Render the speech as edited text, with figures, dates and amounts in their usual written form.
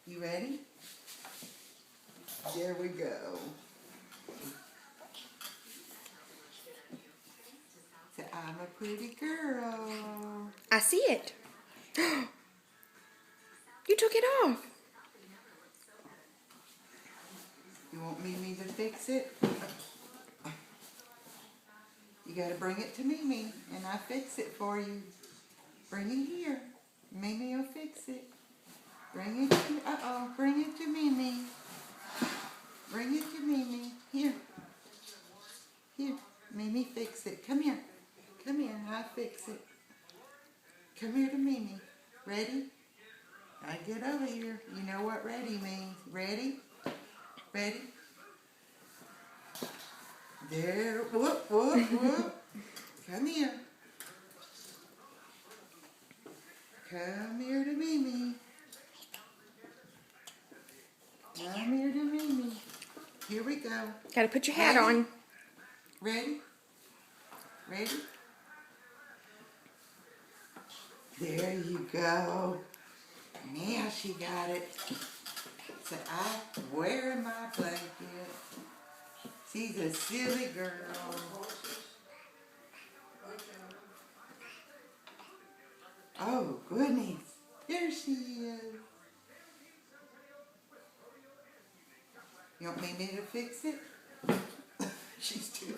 You ready? There we go. So I'm a pretty girl. I see it. You took it off. You want Mimi to fix it? You gotta bring it to Mimi and I fix it for you. Bring it here. Mimi will fix it. Bring it to, bring it to Mimi. Bring it to Mimi. Here. Here. Mimi, fix it. Come here. Come here. I fix it. Come here to Mimi. Ready? I get over here. You know what ready means. Ready? Ready? There. Whoop, whoop, whoop. Come here. Come here to Mimi. Come here to Mimi. Here we go. Gotta put your hat on. Ready? Ready? There you go. Now she got it. So I'm wearing my blanket. She's a silly girl. Oh, goodness. There she is. You want Mimi to fix it? She's too